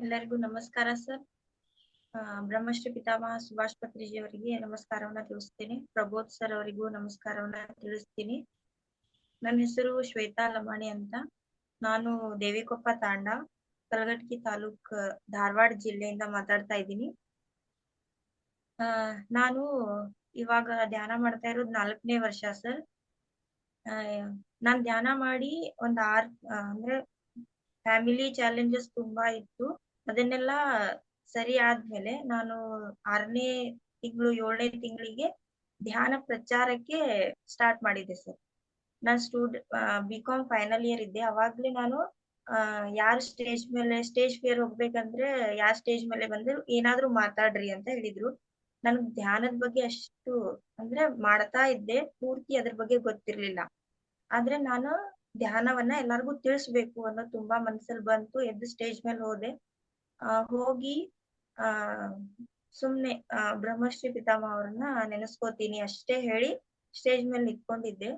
ಎಲ್ಲರಿಗೂ ನಮಸ್ಕಾರ ಸರ್. ಬ್ರಹ್ಮಶ್ರೀ ಪಿತಾಮಹ ಸುಭಾಷ್ ಪತ್ರಿಜಿ ಅವರಿಗೆ ನಮಸ್ಕಾರವನ್ನ ತಿಳಿಸ್ತೀನಿ. ಪ್ರಬೋಧ್ ಸರ್ ಅವರಿಗೂ ನಮಸ್ಕಾರವನ್ನ ತಿಳಿಸ್ತೀನಿ. ನನ್ನ ಹೆಸರು ಶ್ವೇತಾ ಲಮಾಣಿ ಅಂತ. ನಾನು ದೇವಿಕೊಪ್ಪ ತಾಂಡ, ಕಲಘಟಗಿ ತಾಲೂಕ್, ಧಾರವಾಡ ಜಿಲ್ಲೆಯಿಂದ ಮಾತಾಡ್ತಾ ಇದ್ದೀನಿ. ನಾನು ಇವಾಗ ಧ್ಯಾನ ಮಾಡ್ತಾ ಇರೋದು 4ನೇ ವರ್ಷ ಸರ್. ನಾನ್ ಧ್ಯಾನ ಮಾಡಿ ಅಂದ್ರೆ ಫ್ಯಾಮಿಲಿ ಚಾಲೆಂಜಸ್ ತುಂಬಾ ಇತ್ತು. ಅದನ್ನೆಲ್ಲ ಸರಿ ಆದ್ಮೇಲೆ ನಾನು 6ನೇ ತಿಂಗಳು 7ನೇ ತಿಂಗಳಿಗೆ ಧ್ಯಾನ ಪ್ರಚಾರಕ್ಕೆ ಸ್ಟಾರ್ಟ್ ಮಾಡಿದ್ದೆ ಸರ್. ನಾನ್ BCom ಫೈನಲ್ ಇಯರ್ ಇದ್ದೆ. ಅವಾಗ್ಲೇ ನಾನು ಯಾರು ಸ್ಟೇಜ್ ಫಿಯರ್ ಹೋಗ್ಬೇಕಂದ್ರೆ ಯಾರ್ ಸ್ಟೇಜ್ ಮೇಲೆ ಬಂದ್ರು ಏನಾದ್ರು ಮಾತಾಡ್ರಿ ಅಂತ ಹೇಳಿದ್ರು. ನನ್ಗ್ ಧ್ಯಾನದ ಬಗ್ಗೆ ಅಷ್ಟು ಅಂದ್ರೆ ಮಾಡ್ತಾ ಇದ್ದೆ, ಪೂರ್ತಿ ಅದ್ರ ಬಗ್ಗೆ ಗೊತ್ತಿರ್ಲಿಲ್ಲ. ಆದ್ರೆ ನಾನು ಧ್ಯಾನವನ್ನ ಎಲ್ಲಾರ್ಗೂ ತಿಳಿಸ್ಬೇಕು ಅನ್ನೋ ತುಂಬಾ ಮನ್ಸಲ್ಲಿ ಬಂತು. ಎದ್ದು ಸ್ಟೇಜ್ ಮೇಲೆ ಹೋದೆ. ಹೋಗಿ ಸುಮ್ನೆ ಬ್ರಹ್ಮಶ್ರೀ ಪಿತಾಮಹ ಅವ್ರನ್ನ ನೆನೆಸ್ಕೋತೀನಿ ಅಷ್ಟೇ ಹೇಳಿ ಸ್ಟೇಜ್ ಮೇಲೆ ನಿಂತ್ಕೊಂಡಿದ್ದೆ.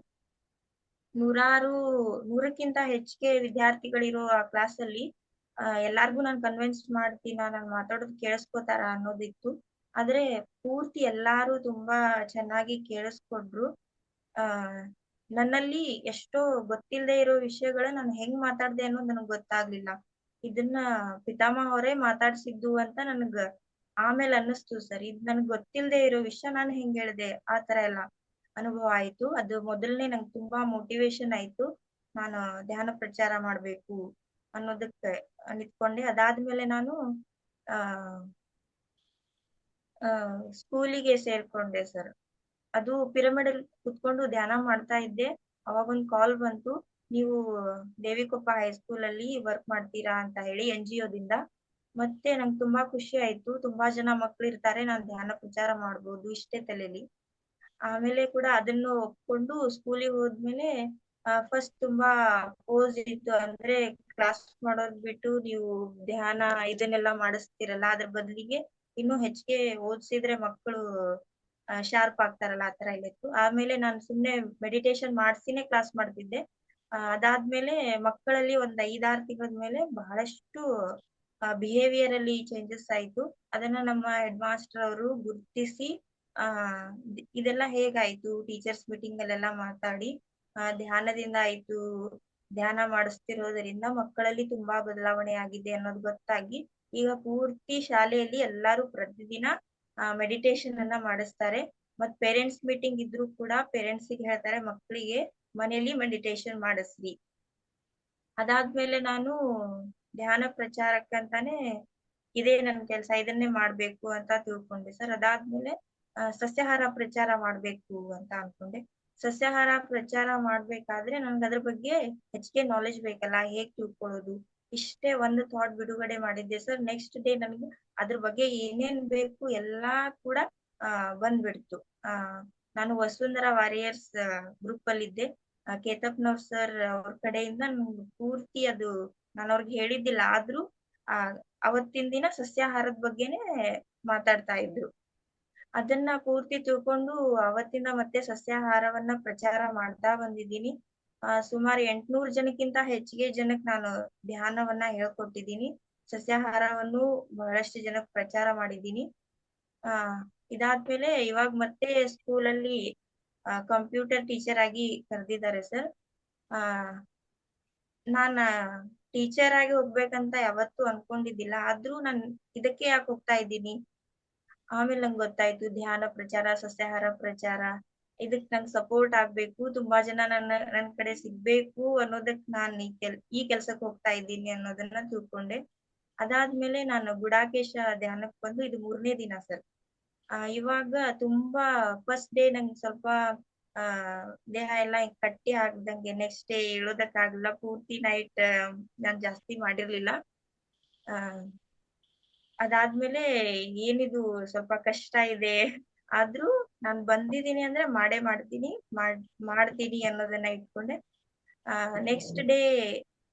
100ಕ್ಕಿಂತ ಹೆಚ್ಚಿಗೆ ವಿದ್ಯಾರ್ಥಿಗಳಿರೋ ಆ ಕ್ಲಾಸ್ ಅಲ್ಲಿ ಎಲ್ಲಾರ್ಗೂ ನಾನ್ ಕನ್ವಿನ್ಸ್ ಮಾಡ್ತೀನ, ನಾನ್ ಮಾತಾಡೋದು ಕೇಳಿಸ್ಕೊತಾರ ಅನ್ನೋದಿತ್ತು. ಆದ್ರೆ ಪೂರ್ತಿ ಎಲ್ಲಾರು ತುಂಬಾ ಚೆನ್ನಾಗಿ ಕೇಳಿಸ್ಕೊಂಡ್ರು. ನನ್ನಲ್ಲಿ ಎಷ್ಟೋ ಗೊತ್ತಿಲ್ಲದೆ ಇರೋ ವಿಷಯಗಳ ನಾನು ಹೆಂಗ್ ಮಾತಾಡ್ದೆ ಅನ್ನೋದು ನನಗ್ ಗೊತ್ತಾಗ್ಲಿಲ್ಲ. ಇದನ್ನ ಪಿತಾಮಹ ಅವರೇ ಮಾತಾಡ್ಸಿದ್ದು ಅಂತ ನನ್ಗ ಆಮೇಲೆ ಅನ್ನಿಸ್ತು ಸರ್. ಇದ್ ನನ್ಗ್ ಗೊತ್ತಿಲ್ಲದೆ ಇರೋ ವಿಷಯ ನಾನು ಹೆಂಗ್ ಹೇಳ್ದೆ, ಆ ತರ ಎಲ್ಲ ಅನುಭವ ಆಯ್ತು. ಅದು ಮೊದಲನೇ ನಂಗೆ ತುಂಬಾ ಮೋಟಿವೇಶನ್ ಆಯ್ತು. ನಾನು ಧ್ಯಾನ ಪ್ರಚಾರ ಮಾಡ್ಬೇಕು ಅನ್ನೋದಕ್ಕೆ ನಿಂತ್ಕೊಂಡೆ. ಅದಾದ್ಮೇಲೆ ನಾನು ಸ್ಕೂಲಿಗೆ ಸೇರ್ಕೊಂಡೆ ಸರ್. ಅದು ಪಿರಮಿಡ್ ಅಲ್ಲಿ ಕುತ್ಕೊಂಡು ಧ್ಯಾನ ಮಾಡ್ತಾ ಇದ್ದೆ. ಅವಾಗೊಂದ್ ಕಾಲ್ ಬಂತು, ನೀವು ದೇವಿಕೊಪ್ಪ ಹೈಸ್ಕೂಲ್ ಅಲ್ಲಿ ವರ್ಕ್ ಮಾಡ್ತೀರಾ ಅಂತ ಹೇಳಿ NGO ದಿಂದ. ಮತ್ತೆ ನಂಗೆ ತುಂಬಾ ಖುಷಿ ಆಯ್ತು. ತುಂಬಾ ಜನ ಮಕ್ಳು ಇರ್ತಾರೆ, ನಾನ್ ಧ್ಯಾನ ಪ್ರಚಾರ ಮಾಡ್ಬೋದು ಇಷ್ಟೇ ತಲೆಲಿ. ಆಮೇಲೆ ಕೂಡ ಅದನ್ನು ಒಪ್ಕೊಂಡು ಸ್ಕೂಲಿಗೆ ಹೋದ್ಮೇಲೆ ಫಸ್ಟ್ ತುಂಬಾ ಪೋಸ್ ಇತ್ತು. ಅಂದ್ರೆ ಕ್ಲಾಸ್ ಮಾಡೋದ್ ಬಿಟ್ಟು ನೀವು ಧ್ಯಾನ ಇದನ್ನೆಲ್ಲ ಮಾಡಿಸ್ತಿರಲ್ಲ, ಅದ್ರ ಬದಲಿಗೆ ಇನ್ನೂ ಹೆಚ್ಚಿಗೆ ಓದಿಸಿದ್ರೆ ಮಕ್ಕಳು ಶಾರ್ಪ್ ಆಗ್ತಾರಲ್ಲ, ಆ ತರ ಎಲ್ಲ ಇತ್ತು. ಆಮೇಲೆ ನಾನು ಸುಮ್ನೆ ಮೆಡಿಟೇಷನ್ ಮಾಡ್ಸಿನೇ ಕ್ಲಾಸ್ ಮಾಡ್ತಿದ್ದೆ. ಅದಾದ್ಮೇಲೆ ಮಕ್ಕಳಲ್ಲಿ ಒಂದ್ 5-6 ತಿಂಗಳ ಮೇಲೆ ಬಹಳಷ್ಟು ಬಿಹೇವಿಯರ್ ಅಲ್ಲಿ ಚೇಂಜಸ್ ಆಯ್ತು. ಅದನ್ನ ನಮ್ಮ ಹೆಡ್ ಮಾಸ್ಟರ್ ಅವರು ಗುರ್ತಿಸಿ ಇದೆಲ್ಲ ಹೇಗಾಯ್ತು ಟೀಚರ್ಸ್ ಮೀಟಿಂಗ್ ಅಲ್ಲೆಲ್ಲ ಮಾತಾಡಿ, ಧ್ಯಾನದಿಂದ ಆಯ್ತು, ಧ್ಯಾನ ಮಾಡಿಸ್ತಿರೋದ್ರಿಂದ ಮಕ್ಕಳಲ್ಲಿ ತುಂಬಾ ಬದಲಾವಣೆ ಆಗಿದೆ ಅನ್ನೋದು ಗೊತ್ತಾಗಿ ಈಗ ಪೂರ್ತಿ ಶಾಲೆಯಲ್ಲಿ ಎಲ್ಲಾರು ಪ್ರತಿದಿನ ಮೆಡಿಟೇಷನ್ ಅನ್ನ ಮಾಡಿಸ್ತಾರೆ. ಮತ್ ಪೇರೆಂಟ್ಸ್ ಮೀಟಿಂಗ್ ಇದ್ರು ಕೂಡ ಪೇರೆಂಟ್ಸ್ ಗೆ ಹೇಳ್ತಾರೆ ಮಕ್ಕಳಿಗೆ ಮನೆಯಲ್ಲಿ ಮೆಡಿಟೇಷನ್ ಮಾಡಿಸ್ರಿ. ಅದಾದ್ಮೇಲೆ ನಾನು ಧ್ಯಾನ ಪ್ರಚಾರಕ್ಕಂತಾನೆ ಇದೇ ನನ್ ಕೆಲ್ಸ, ಇದನ್ನೇ ಮಾಡ್ಬೇಕು ಅಂತ ತಿಳ್ಕೊಂಡೆ ಸರ್. ಅದಾದ್ಮೇಲೆ ಸಸ್ಯಾಹಾರ ಪ್ರಚಾರ ಮಾಡ್ಬೇಕು ಅಂತ ಅನ್ಕೊಂಡೆ. ಸಸ್ಯಾಹಾರ ಪ್ರಚಾರ ಮಾಡ್ಬೇಕಾದ್ರೆ ನನ್ಗೆ ಅದ್ರ ಬಗ್ಗೆ ಹೆಚ್ಚಿಗೆ ನಾಲೆಜ್ ಬೇಕಲ್ಲ, ಹೇಗ್ ತಿಳ್ಕೊಳ್ಳೋದು, ಇಷ್ಟೇ ಒಂದು ಥಾಟ್ ಬಿಡುಗಡೆ ಮಾಡಿದ್ದೆ ಸರ್. ನೆಕ್ಸ್ಟ್ ಡೇ ನನ್ಗೆ ಅದ್ರ ಬಗ್ಗೆ ಏನೇನ್ ಬೇಕು ಎಲ್ಲಾ ಕೂಡ ಬಂದ್ಬಿಡ್ತು. ನಾನು ವಸುಂಧರಾ ವಾರಿಯರ್ಸ್ ಗ್ರೂಪ್ ಅಲ್ಲಿ ಇದ್ದೆ. ಕೇತಪ್ನವ್ರ್ ಸರ್ ಅವ್ರ ಕಡೆಯಿಂದ ಪೂರ್ತಿ ಅದು ನಾನು ಅವ್ರಿಗೆ ಹೇಳಿದ್ದಿಲ್ಲ, ಆದ್ರೂ ಅವತ್ತಿನ ದಿನ ಸಸ್ಯಾಹಾರದ ಬಗ್ಗೆನೆ ಮಾತಾಡ್ತಾ ಇದ್ರು. ಅದನ್ನ ಪೂರ್ತಿ ತಿಳ್ಕೊಂಡು ಅವತ್ತಿಂದ ಮತ್ತೆ ಸಸ್ಯಾಹಾರವನ್ನ ಪ್ರಚಾರ ಮಾಡ್ತಾ ಬಂದಿದ್ದೀನಿ. ಸುಮಾರು 800 ಜನಕ್ಕಿಂತ ಹೆಚ್ಚಿಗೆ ಜನಕ್ಕೆ ನಾನು ಧ್ಯಾನವನ್ನ ಹೇಳ್ಕೊಟ್ಟಿದ್ದೀನಿ. ಸಸ್ಯಾಹಾರವನ್ನು ಬಹಳಷ್ಟು ಜನಕ್ಕೆ ಪ್ರಚಾರ ಮಾಡಿದ್ದೀನಿ. ಇದಾದ್ಮೇಲೆ ಇವಾಗ ಮತ್ತೆ ಸ್ಕೂಲಲ್ಲಿ ಕಂಪ್ಯೂಟರ್ ಟೀಚರ್ ಆಗಿ ಕರೆದಿದ್ದಾರೆ ಸರ್. ನಾನ್ ಟೀಚರ್ ಆಗಿ ಹೋಗ್ಬೇಕಂತ ಯಾವತ್ತೂ ಅನ್ಕೊಂಡಿದ್ದಿಲ್ಲ, ಆದ್ರೂ ನಾನ್ ಇದಕ್ಕೆ ಯಾಕೆ ಹೋಗ್ತಾ ಇದ್ದೀನಿ. ಆಮೇಲೆ ನಂಗೆ ಗೊತ್ತಾಯ್ತು ಧ್ಯಾನ ಪ್ರಚಾರ, ಸಸ್ಯಾಹಾರ ಪ್ರಚಾರ ಇದಕ್ ನಂಗೆ ಸಪೋರ್ಟ್ ಆಗ್ಬೇಕು, ತುಂಬಾ ಜನ ನನ್ ಕಡೆ ಸಿಗ್ಬೇಕು ಅನ್ನೋದಕ್ ನಾನ್ ಈ ಕೆಲ್ಸಕ್ ಹೋಗ್ತಾ ಇದ್ದೀನಿ ಅನ್ನೋದನ್ನ ತಿಳ್ಕೊಂಡೆ. ಅದಾದ್ಮೇಲೆ ನಾನು ಗುಡಾಕೇಶ ಧ್ಯಾನಕ್ ಬಂದು ಇದು 3ನೇ ದಿನ ಸರ್. ಇವಾಗ ತುಂಬಾ ಫಸ್ಟ್ ಡೇ ನಂಗೆ ಸ್ವಲ್ಪ ದೇಹ ಎಲ್ಲ ಕಟ್ಟಿ ಆಗ್ದಂಗೆ, ನೆಕ್ಸ್ಟ್ ಡೇ ಹೇಳೋದಕ್ಕಾಗಲ್ಲ, ಪೂರ್ತಿ ನೈಟ್ ನಾನ್ ಜಾಸ್ತಿ ಮಾಡಿರ್ಲಿಲ್ಲ. ಅದಾದ್ಮೇಲೆ ಏನಿದು ಸ್ವಲ್ಪ ಕಷ್ಟ ಇದೆ, ಆದ್ರೂ ನಾನ್ ಬಂದಿದ್ದೀನಿ ಅಂದ್ರೆ ಮಾಡೇ ಮಾಡ್ತೀನಿ ಅನ್ನೋದನ್ನ ಇಟ್ಕೊಂಡೆ. ನೆಕ್ಸ್ಟ್ ಡೇ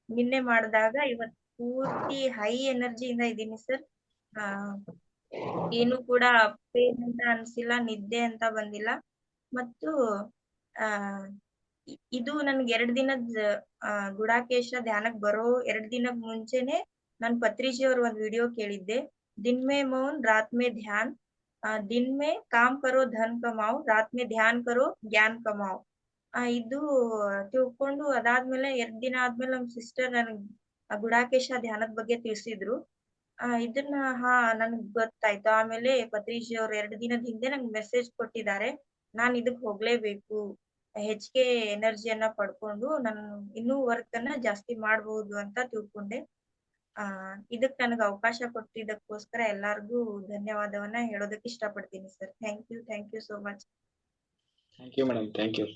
ನಿನ್ನೆ ಮಾಡಿದಾಗ ಇವತ್ ಪೂರ್ತಿ ಹೈ ಎನರ್ಜಿಯಿಂದ ಇದ್ದೀನಿ ಸರ್. ಏನು ಕೂಡ ಪೇನ್ ಅಂತ ಅನ್ಸಿಲ್ಲ, ನಿದ್ದೆ ಅಂತ ಬಂದಿಲ್ಲ. ಮತ್ತು ಇದು ನನ್ಗೆ 2 ದಿನದ ಗುಡಾಕೇಶ ಧ್ಯಾನಕ್ ಬರೋ 2 ದಿನಕ್ ಮುಂಚೆನೆ ನಾನು ಪತ್ರಿಜಿ ಅವ್ರ ಒಂದ್ ವಿಡಿಯೋ ಕೇಳಿದ್ದೆ. ದಿನ್ ಮೇ ಮೌನ್ ರಾತ್ ಮೇ ಧ್ಯಾನ್, ದಿನ್ ಮೇ ಕಾಮ್ ಕರೋ ಧನ್ ಕಮಾओ, ರಾತ್ ಮೇ ಧ್ಯಾನ್ ಕರೋ ಜ್ಞಾನ್ ಕಮಾओ. ಇದು ತಿಳ್ಕೊಂಡು ಅದಾದ್ಮೇಲೆ 2 ದಿನ ಆದ್ಮೇಲೆ ನಮ್ ಸಿಸ್ಟರ್ ನನಗ್ ಗುಡಾಕೇಶ ಧ್ಯಾನದ ಬಗ್ಗೆ ತಿಳಿಸಿದ್ರು. ಇದನ್ನ ನನ್ಗ್ ಗೊತ್ತಾಯ್ತು. ಆಮೇಲೆ ಪತ್ರಿಜಿ ಅವ್ರು 2 ದಿನದ ಹಿಂದೆ ನಂಗೆ ಮೆಸೇಜ್ ಕೊಟ್ಟಿದ್ದಾರೆ. ನಾನ್ ಇದಕ್ ಹೋಗ್ಲೇಬೇಕು. ಹೆಚ್ಚಿಗೆ ಎನರ್ಜಿಯನ್ನ ಪಡ್ಕೊಂಡು ನಾನು ಇನ್ನೂ ವರ್ಕ್ ಅನ್ನ ಜಾಸ್ತಿ ಮಾಡ್ಬಹುದು ಅಂತ ತಿಳ್ಕೊಂಡೆ. ಇದಕ್ ನನಗ್ ಅವಕಾಶ ಕೊಟ್ಟಿದ್ದಕ್ಕೋಸ್ಕರ ಎಲ್ಲಾರ್ಗೂ ಧನ್ಯವಾದವನ್ನ ಹೇಳೋದಕ್ಕೆ ಇಷ್ಟಪಡ್ತೀನಿ sir. Thank you so much. Thank you madam, thank you.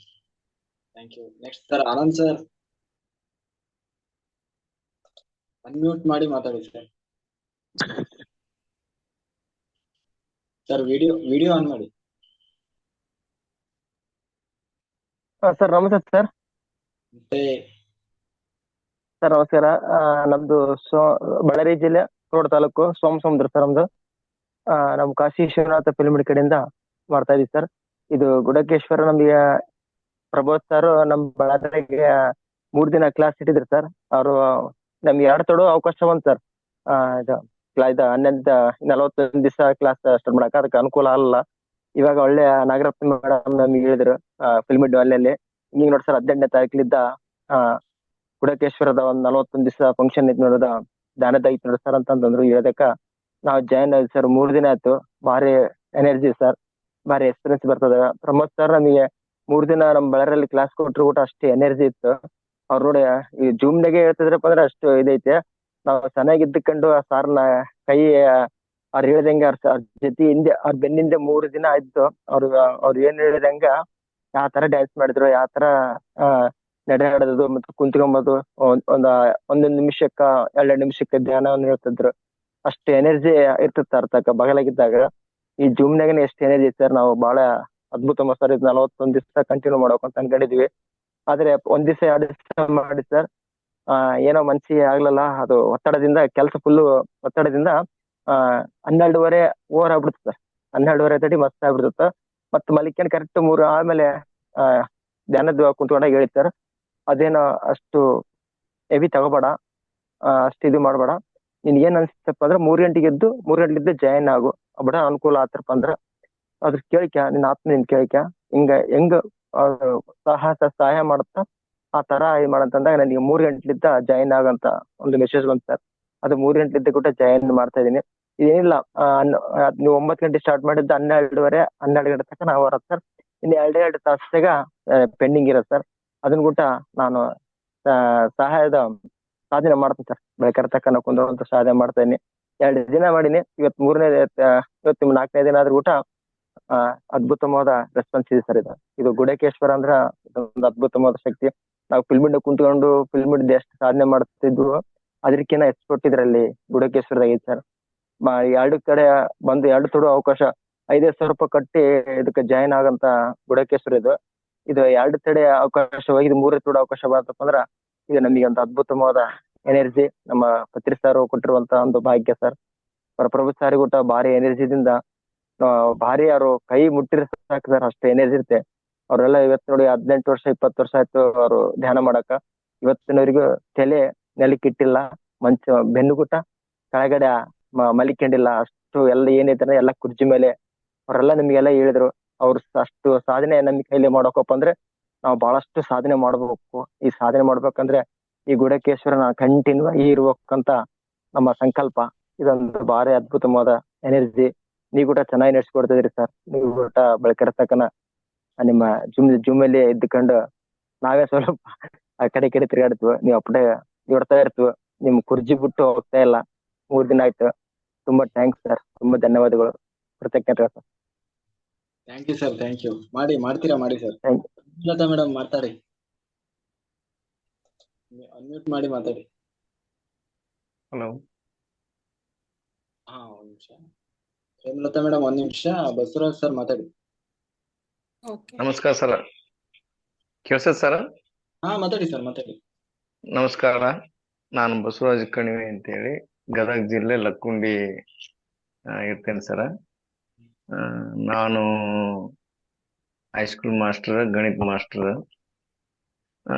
Next sir Anand sir, unmute ಮಾಡಿ ಮಾತಾಡಿ ಸರ್. ಸರ್ ವಿಡಿಯೋ ಆನ್ ಮಾಡಿ. ಸರ್ ನಮಸ್ತೆ ಸರ್. ಮತ್ತೆ ಸರ್ ನಮಸ್ಕಾರ. ನಮ್ದು ಬಳ್ಳಾರಿ ಜಿಲ್ಲೆ ಕೋಡ್ ತಾಲೂಕು ಸೋಮಸಮುದ್ರ ಸರ್. ನಮ್ದು ನಮ್ ಕಾಶಿ ವಿಶ್ವನಾಥ ಫಿಲ್ಮ್ ಕಡೆಯಿಂದ ಮಾಡ್ತಾ ಇದೀವಿ ಸರ್. ಇದು ಗುಡಕೇಶ್ವರ ನಮ್ಗೆ ಪ್ರಬೋಧ್ ಸರ್ ನಮ್ ಬಳ್ಳಾರಿಗೆ 3 ದಿನ ಕ್ಲಾಸ್ ಇಟ್ಟಿದ್ರು ಸರ್. ಅವರು ನಮ್ಗೆ 2 ತೊಡೋ ಅವಕಾಶ ಬಂತು ಸರ್. ಇದು 41 ದಿವಸ ಕ್ಲಾಸ್ ಸ್ಟಾರ್ಟ್ ಮಾಡಕ ಅದಕ್ಕೆ ಅನುಕೂಲ ಅಲ್ಲ. ಇವಾಗ ಒಳ್ಳೆ ನಾಗರತ್ನ ಮೇಡಮ್ ನಮ್ಗೆ ಹೇಳಿದ್ರು ಫಿಲ್ಮ್ ಅಲ್ಲಲ್ಲಿ ಈಗ ನೋಡಿ ಸರ್ 18ನೇ ತಾರೀಕಿನಿಂದ ಗುಡಕೇಶ್ವರದ ಒಂದ್ 41 ದಿವಸ ಫಂಕ್ಷನ್ ಐತ್ ನೋಡೋದ ದಾನದ ಐತ್ ನೋಡಿ ಸರ್ ಅಂತಂದ್ರು. ಹೇಳದಕ್ಕ ನಾವು ಜಾಯಿನ್ ಆಗಿ ಸರ್ 3 ದಿನ ಆಯ್ತು. ಭಾರಿ ಎನರ್ಜಿ ಸರ್, ಭಾರಿ ಎಕ್ಸ್ಪೀರಿಯನ್ಸ್ ಬರ್ತದ. ಪ್ರಮೋದ್ ಸರ್ ನಮಗೆ 3 ದಿನ ನಮ್ ಬಳ್ಳಾರಿಯಲ್ಲಿ ಕ್ಲಾಸ್ ಕೊಟ್ರು ಕೂಡ ಅಷ್ಟೇ ಎನರ್ಜಿ ಇತ್ತು. ಅವ್ರು ನೋಡಿ ಈ ಜೂಮ್ನಾಗೆ ಹೇಳ್ತಿದ್ರಪ್ಪ ಅಂದ್ರೆ ಅಷ್ಟು ಇದೈತೆ. ನಾವು ಚೆನ್ನಾಗಿದ್ದಕೊಂಡು ಆ ಸಾರ್ನ ಕೈ ಅವ್ರು ಹೇಳ್ದಂಗೆ ಅವ್ರ ಜೊತೆ ಹಿಂದೆ ಅವ್ರ ಬೆನ್ನಿಂದೆ 3 ದಿನ ಆಯ್ತು. ಅವ್ರು ಏನ್ ಹೇಳಿದಂಗ ಯಾವ ತರ ಡ್ಯಾನ್ಸ್ ಮಾಡಿದ್ರು, ಯಾವ ತರ ನಡೆದಾಡೋದು ಮತ್ತೆ ಕುಂತ್ಕೊಂಬೋದು, ಒಂದೊಂದ್ ನಿಮಿಷಕ್ಕ 2 ನಿಮಿಷಕ್ಕೆ ಧ್ಯಾನವನ್ನು ಹೇಳ್ತಿದ್ರು. ಅಷ್ಟು ಎನರ್ಜಿ ಇರ್ತಿತ್ತು ಅರ್ಥಕ್ಕ ಬಗಲಾಗಿದ್ದಾಗ. ಈ ಜೂಮ್ನಾಗನೆ ಎಷ್ಟು ಎನರ್ಜಿ ಸರ್. ನಾವು ಬಹಳ ಅದ್ಭುತ ಸರ್. ಇದು 41 ದಿವಸ ಕಂಟಿನ್ಯೂ ಮಾಡ್ಬೇಕಂತ ಅನ್ಕೊಂಡಿದ್ವಿ. ಆದ್ರೆ 1 ದಿವಸ 2 ದಿವಸ ಮಾಡಿ ಸರ್ ಏನೋ ಮನ್ಸಿಗೆ ಆಗ್ಲಿಲ್ಲ. ಅದು ಒತ್ತಡದಿಂದ ಕೆಲಸ ಫುಲ್ಲು ಒತ್ತಡದಿಂದ 12:30 ಓವರ್ ಆಗ್ಬಿಡುತ್ತೆ ಸರ್. 12:30 ಮಸ್ತ್ ಆಗ್ಬಿಡುತ್ತ. ಮತ್ ಮಲಿಕನ್ ಕರೆಕ್ಟ್ 3 ಆದ್ಮೇಲೆ ಧ್ಯಾನದ ಕುಂತ್ಕೊಂಡಾಗ ಹೇಳಿ ಸರ್, ಅದೇನೋ ಅಷ್ಟು ಹೆವಿ ತಗೋಬೇಡ, ಅಷ್ಟು ಇದು ಮಾಡ್ಬೇಡ. ನಿನ್ ಏನ್ ಅನ್ಸ್ತಪ್ಪ ಅಂದ್ರೆ 3 ಗಂಟೆಗೆ ಎದ್ದು 3 ಗಂಟೆಲಿದ್ದು ಜಾಯಿನ್ ಆಗು ಬಿಡ, ಅನುಕೂಲ ಆತರಪ್ಪ ಅಂದ್ರ ಅದ್ರ ಕೇಳಿಕ ನಿನ್ನ ಆತ್ಮ ನಿನ್ ಕೇಳಿಕ ಹೆಂಗ ಸಹಾಯ ಮಾಡುತ್ತಾ ಆ ತರ ಇದು ಮಾಡಂತಂದಾಗ ನನಗೆ 3 ಗಂಟೆಲಿದ್ದ ಜಾಯಿನ್ ಆಗಂತ ಒಂದು ಮೆಸೇಜ್ ಬಂತು ಸರ್. ಅದು 3 ಗಂಟೆಲಿದ್ದ ಕೂಡ ಜಾಯಿನ್ ಮಾಡ್ತಾ ಇದೀನಿ. ಇದೇನಿಲ್ಲ, ನೀವು 9 ಗಂಟೆ ಸ್ಟಾರ್ಟ್ ಮಾಡಿದ್ದು 12 ಗಂಟೆ ತನಕ ನಾವು ಬರತ್ತೆ ಸರ್. ಇನ್ನು 2 ತಾಸಾಗ ಪೆಂಡಿಂಗ್ ಇರತ್ತೆ ಸರ್. ಅದನ್ನ ಕೂಡ ನಾನು ಸಹಾಯದ ಸಾಧನೆ ಮಾಡ್ತೀನಿ ಸರ್. ಬೆಳಕರ ತಕ್ಕ ನಾವು ಕುಂದ್ರಂತ ಸಾಧನೆ ಮಾಡ್ತಾ ಇದೀನಿ. 2 ದಿನ ಮಾಡೀನಿ. ಇವತ್ತು 4ನೇ ದಿನ ಆದ್ರೂ ಕೂಡ ಅದ್ಭುತವಾದ ರೆಸ್ಪಾನ್ಸ್ ಇದೆ ಸರ್. ಇದು ಗುಡಕೇಶ್ವರ ಅಂದ್ರ ಒಂದು ಅದ್ಭುತವಾದ ಶಕ್ತಿ. ನಾವು ಫಿಲ್ಮ್ ಕುಂತ್ಕೊಂಡು ಫಿಲ್ಮ್ ಎಷ್ಟು ಸಾಧನೆ ಮಾಡ್ತಿದ್ವು ಅದಕ್ಕಿಂತ ಎಕ್ಸ್ಪರ್ಟ್ ಇದ್ರಲ್ಲಿ ಗುಡಕೇಶ್ವರದಾಗ ಐತಿ ಸರ್. 2 ಕಡೆ ಬಂದು 2 ತೊಡೋ ಅವಕಾಶ 5,000 ರೂಪಾಯಿ ಕಟ್ಟಿ ಇದಕ್ಕೆ ಜಾಯಿನ್ ಆಗಂತ ಗುಡಕೇಶ್ವರ ಇದು 2 ತಡೆ ಅವಕಾಶ ಹೋಗಿ 3 ತೊಡೋ ಅವಕಾಶ ಬರ್ತಪ್ಪ ಅಂದ್ರ ಇದು ನಮಗೆ ಒಂದು ಅದ್ಭುತವಾದ ಎನರ್ಜಿ. ನಮ್ಮ ಪತ್ರಿ ಸಾರು ಕೊಟ್ಟಿರುವಂತ ಒಂದು ಭಾಗ್ಯ ಸರ್. ಪ್ರಭು ಸಾರಿ ಊಟ ಭಾರಿ ಎನರ್ಜಿದಿಂದ ಭಾರಿ ಅವರು ಕೈ ಮುಟ್ಟಿರ ಸಾಕು ಸರ್, ಅಷ್ಟು ಎನರ್ಜಿ ಇರುತ್ತೆ. ಅವ್ರೆಲ್ಲ ಇವತ್ತು ನೋಡಿ 18 ವರ್ಷ 20 ವರ್ಷ ಆಯ್ತು ಅವರು ಧ್ಯಾನ ಮಾಡಕ. ಇವತ್ತಿನವರಿಗೂ ತಲೆ ನೆಲಕ್ಕಿಟ್ಟಿಲ್ಲ, ಬೆನ್ನುಗುಟ ಕೆಳಗಡೆ ಮಲಿಕೊಂಡಿಲ್ಲ. ಅಷ್ಟು ಎಲ್ಲ ಏನೈತೆ ಎಲ್ಲ ಕುರ್ಚಿ ಮೇಲೆ ಅವರೆಲ್ಲ ನಿಮ್ಗೆಲ್ಲ ಹೇಳಿದ್ರು. ಅವ್ರು ಅಷ್ಟು ಸಾಧನೆ ನಮ್ ಕೈಲಿ ಮಾಡೋಕಪ್ಪ ಅಂದ್ರೆ ನಾವು ಬಹಳಷ್ಟು ಸಾಧನೆ ಮಾಡ್ಬೇಕು. ಈ ಸಾಧನೆ ಮಾಡ್ಬೇಕಂದ್ರೆ ಈ ಗುಡಕೇಶ್ವರನ ಕಂಟಿನ್ಯೂ ಇರ್ಬೇಕಂತ ನಮ್ಮ ಸಂಕಲ್ಪ. ಇದೊಂದು ಭಾರಿ ಅದ್ಭುತವಾದ ಎನರ್ಜಿ. ನೀವು ಕೂಡ ಚೆನ್ನಾಗಿ ನಡೆಸ್ಕೊಡ್ತಿದ್ರಿ ಸರ್. ನೀವು ಕೂಡ ಬೆಳಕರ ತಕ್ಕನ ನಿಮ್ಮ ಜುಮ್ಮಲ್ಲಿ ಇದ್ದುಕೊಂಡು ನಾವೇ ಸ್ವಲ್ಪ ಆ ಕಡೆ ತಿರುಗಾಡ್ತೀವಿ. ನೀವು ಅಪ್ಪಡೆ ನೋಡ್ತಾ ಇರ್ತೀವಿ. ನಿಮ್ ಕುರ್ಜಿ ಬಿಟ್ಟು ಹೋಗ್ತಾ ಇಲ್ಲ. 3 ದಿನ ಆಯ್ತು. ತುಂಬಾ ಥ್ಯಾಂಕ್ಸ್ ಸರ್. ತುಂಬಾ ಧನ್ಯವಾದಗಳು, ಕೃತಜ್ಞತೆ sir. Thank you sir, thank you. ಮಾಡ್ತೀರಾ ಮಾಡಿ ಸರ್. ಲತಾ ಮೇಡಮ್ ಮಾತಾಡಿ, ಅನ್ಮ್ಯೂಟ್ ಮಾಡಿ ಮಾತಾಡಿ. ಹಲೋ. ಒಂದ್ ನಿಮಿಷ ಹೇಮಲತಾ ಮೇಡಮ್, 1 ನಿಮಿಷ. ಬಸವರಾಜ್ ಸರ್ ಮಾತಾಡಿ. ನಮಸ್ಕಾರ ಸರ್, ಕೇಳ್ಸತ್ ಸರ್? ಮಾತಾಡಿ ಸರ್, ಮಾತಾಡಿ. ನಮಸ್ಕಾರ, ನಾನು ಬಸವರಾಜ್ ಕಣಿವೆ ಅಂತೇಳಿ ಗದಗ ಜಿಲ್ಲೆ ಲಕ್ಕುಂಡಿ ಇರ್ತೇನೆ ಸರ್. ನಾನು ಹೈಸ್ಕೂಲ್ ಮಾಸ್ಟರ್, ಗಣಿತ ಮಾಸ್ಟರ್.